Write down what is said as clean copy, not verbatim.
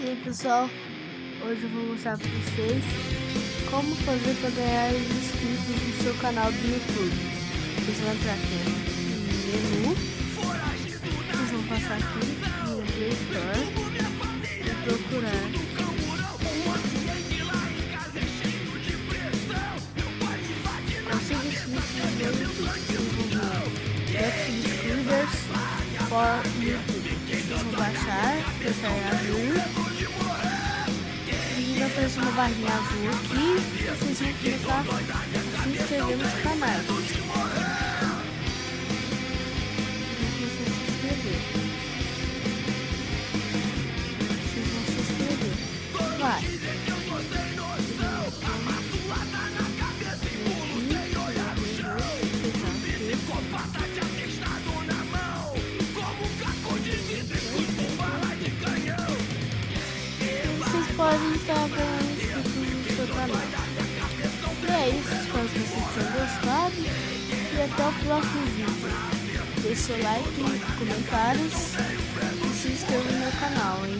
E aí pessoal, hoje eu vou mostrar para vocês como fazer para ganhar os inscritos no seu canal do YouTube. Vocês vão entrar aqui no menu, vocês vão passar aqui no Play Store e procurar Consiga inscritos no YouTube. Vocês vão ver Get Subscribers for YouTube. Vocês vão baixar, apertar em azul. Vai aparecer uma barrinha azul aqui, vocês vão começar a se inscrever nos canais. Vocês vão se inscrever. Vai. Vocês podem estar ganhando inscritos no seu canal. E é isso, espero que vocês tenham gostado e até o próximo vídeo. Deixe seu like, comentários e se inscreva no meu canal, hein?